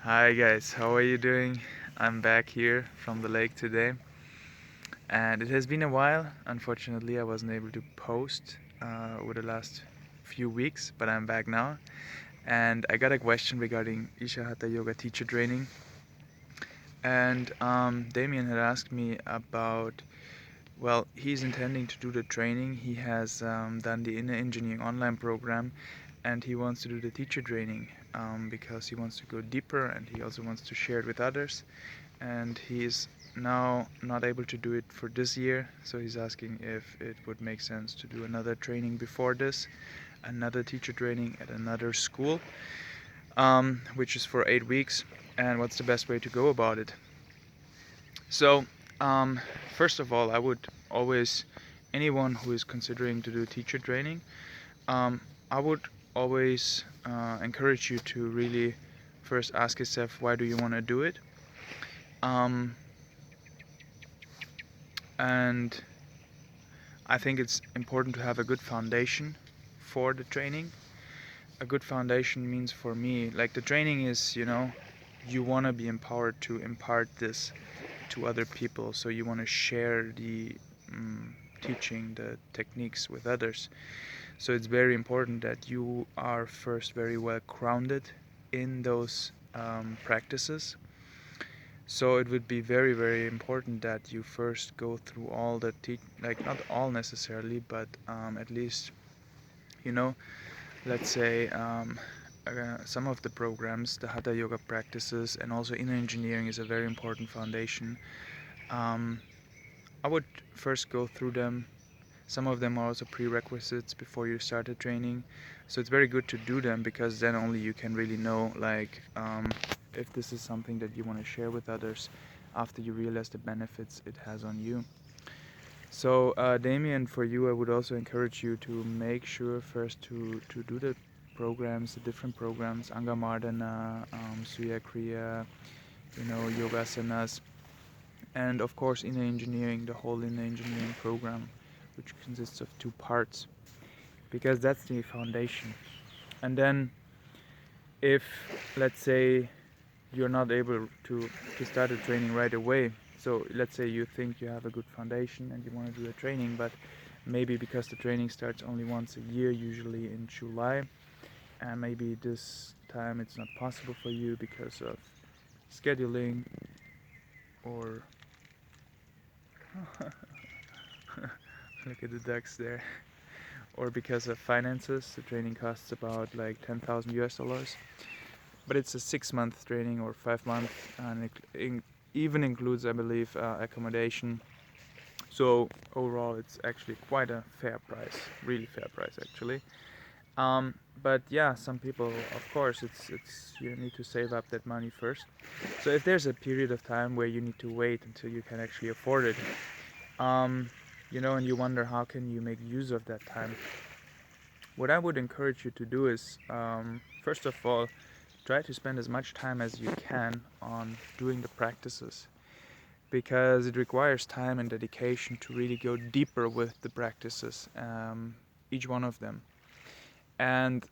Hi guys, how are you doing? I'm back here from the lake today, and it has been a while. Unfortunately, I wasn't able to post over the last few weeks, but I'm back now. And I got a question regarding Isha Hatha yoga teacher training. And Damien had asked me about, well, he's intending to do the training. He has done the inner engineering online program, and he wants to do the teacher training because he wants to go deeper and he also wants to share it with others. And he's now not able to do it for this year, so he's asking if it would make sense to do another training before this, another teacher training at another school, which is for 8 weeks, and what's the best way to go about it. So um, first of all, I would always, anyone who is considering to do teacher training, I would always encourage you to really first ask yourself, why do you want to do it. um, and I think it's important to have a good foundation for the training. A good foundation means, for me, like, the training is, you want to be empowered to impart this to other people. So you want to share the teaching, the techniques with others. So it's very important that you are first very well grounded in those practices. So it would be very, very important that you first go through all the like, not all necessarily, but at least, you know, let's say some of the programs, the Hatha yoga practices, and also inner engineering is a very important foundation. Um, I would first go through them. Some of them are also prerequisites before you start the training. So it's very good to do them, because then only you can really know, like, if this is something that you want to share with others after you realize the benefits it has on you. So Damien, for you, I would also encourage you to make sure first to do the programs, the different programs, Anga Mardana, Surya Kriya, Yogasanas, and of course inner engineering, the whole inner engineering program, which consists of 2 parts, because that's the foundation. And then, if, let's say, you're not able to start a training right away, so let's say you think you have a good foundation and you want to do a training, but maybe because the training starts only once a year, usually in July, and maybe this time it's not possible for you because of scheduling, or look at the ducks there, or because of finances. The training costs about like $10,000, but it's a 6-month training or 5 month, and it even includes, I believe, accommodation. So overall, it's actually quite a fair price, really fair price actually. But yeah, some people, of course, it's you need to save up that money first. So if there's a period of time where you need to wait until you can actually afford it, and you wonder how can you make use of that time, what I would encourage you to do is, first of all, try to spend as much time as you can on doing the practices, because it requires time and dedication to really go deeper with the practices, each one of them. And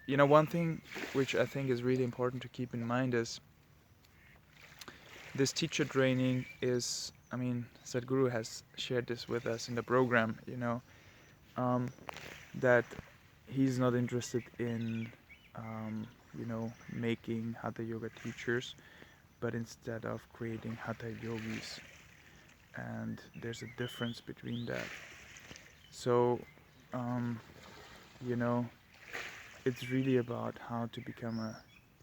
one thing which I think is really important to keep in mind is, this teacher training is, Sadhguru has shared this with us in the program, that he's not interested in, making Hatha yoga teachers, but instead of creating Hatha yogis. And there's a difference between that. So, you know, it's really about how to become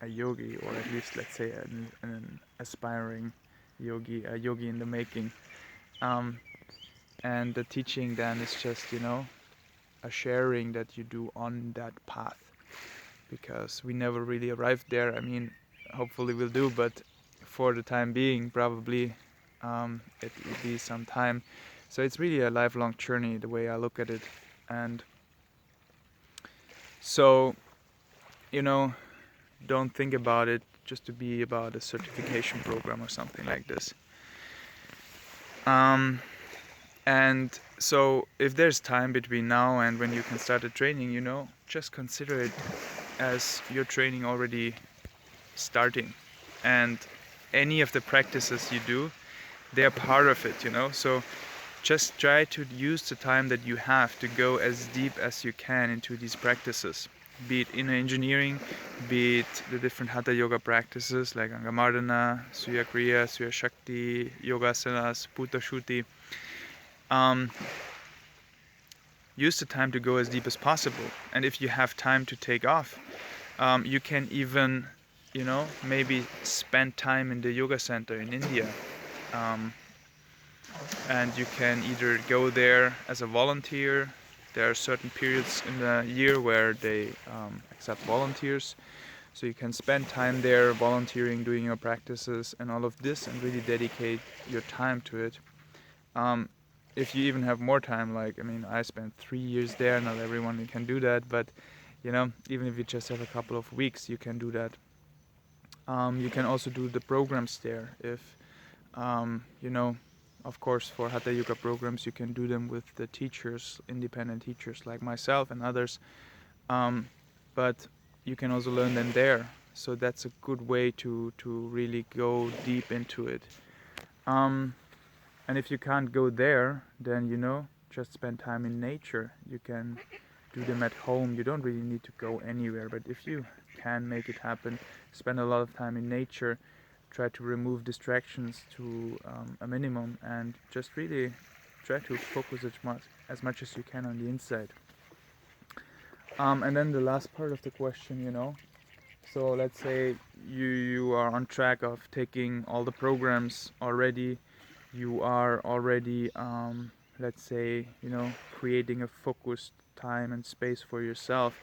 a yogi, or at least, let's say, an aspiring yogi, a yogi in the making. And the teaching then is just, a sharing that you do on that path, because we never really arrived there. Hopefully we'll do, but for the time being, probably it will be some time. So it's really a lifelong journey, the way I look at it. And so, don't think about it just to be about a certification program or something like this. And so if there's time between now and when you can start the training, just consider it as your training already starting, and any of the practices you do, they're part of it, you know. So just try to use the time that you have to go as deep as you can into these practices, be it inner engineering, be it the different Hatha yoga practices like Angamardana, Surya Kriya, Surya Shakti, Yogasanas, Bhuta Shuti. Use the time to go as deep as possible, and if you have time to take off, you can even, you know, maybe spend time in the yoga center in India. And you can either go there as a volunteer. There are certain periods in the year where they accept volunteers, so you can spend time there volunteering, doing your practices and all of this, and really dedicate your time to it. If you even have more time, like, I mean, I spent 3 years there. Not everyone can do that, but you know, even if you just have a couple of weeks, you can do that. You can also do the programs there. If you know, of course, for Hatha Yoga programs, you can do them with the teachers, independent teachers like myself and others. But you can also learn them there. So that's a good way to really go deep into it. And if you can't go there, then, you know, just spend time in nature. You can do them at home. You don't really need to go anywhere. But if you can make it happen, spend a lot of time in nature. Try to remove distractions to a minimum, and just really try to focus as much as you can on the inside. And then the last part of the question, you know, so let's say you are on track of taking all the programs already. You are already, let's say, you know, creating a focused time and space for yourself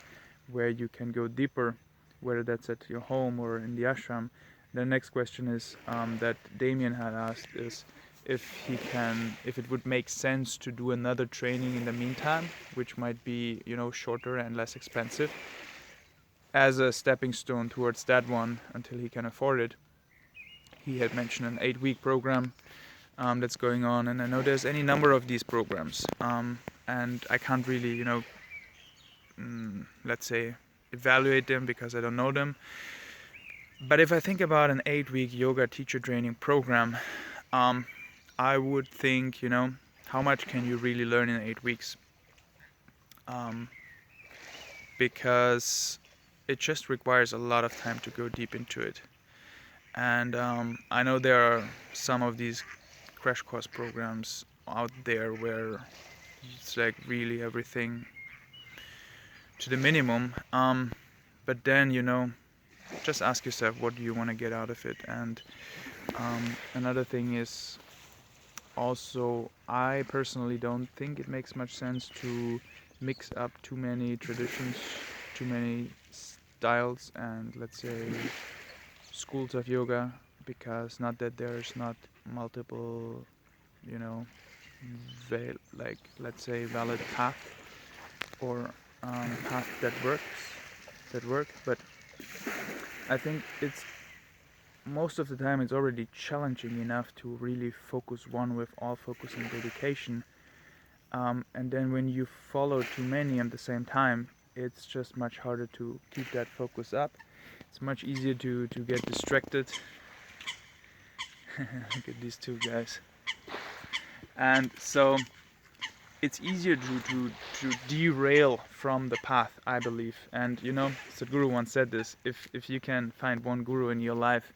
where you can go deeper, whether that's at your home or in the ashram. The next question is that Damien had asked is if it would make sense to do another training in the meantime, which might be, you know, shorter and less expensive, as a stepping stone towards that one until he can afford it. He had mentioned an 8-week program that's going on, and I know there's any number of these programs, and I can't really, you know, let's say, evaluate them because I don't know them. But if I think about an 8-week yoga teacher training program, I would think, you know, how much can you really learn in 8 weeks? Because it just requires a lot of time to go deep into it. And I know there are some of these crash course programs out there where it's like really everything to the minimum. But then, you know, just ask yourself, what do you want to get out of it? And another thing is also, I personally don't think it makes much sense to mix up too many traditions, too many styles, and let's say schools of yoga, because not that there's not multiple, you know, like, let's say, valid path or path that work, but I think it's most of the time it's already challenging enough to really focus one with all focus and dedication, and then when you follow too many at the same time, it's just much harder to keep that focus up. It's much easier to get distracted. Look at these two guys. And so it's easier to derail from the path, I believe. And you know, Sadhguru once said this: if you can find one guru in your life,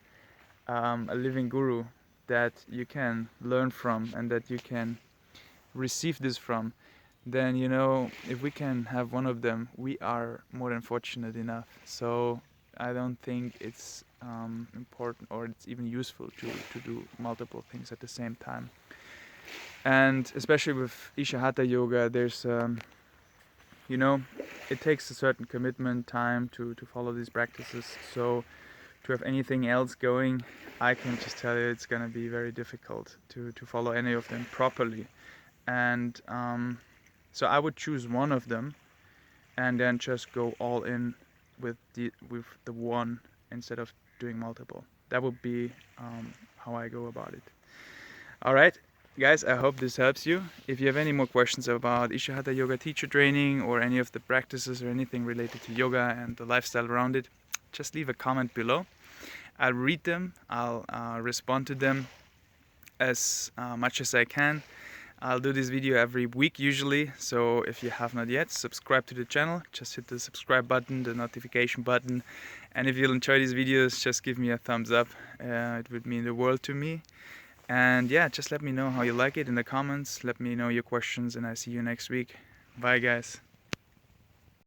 a living guru that you can learn from and that you can receive this from, then, you know, if we can have one of them, we are more than fortunate enough. So I don't think it's important, or it's even useful to do multiple things at the same time. And especially with Isha Hatha yoga, there's you know, it takes a certain commitment time to follow these practices. So to have anything else going, I can just tell you it's gonna be very difficult to follow any of them properly. And so I would choose one of them and then just go all in with the one instead of doing multiple. That would be how I go about it. All right, guys, I hope this helps you. If you have any more questions about Isha Hatha yoga teacher training or any of the practices or anything related to yoga and the lifestyle around it, just leave a comment below. I'll read them, I'll respond to them as much as I can. I'll do this video every week usually, so if you have not yet, subscribe to the channel. Just hit the subscribe button, the notification button, and if you enjoy these videos, just give me a thumbs up. It would mean the world to me. And yeah, just let me know how you like it in the comments. Let me know your questions, and I'll see you next week. Bye guys.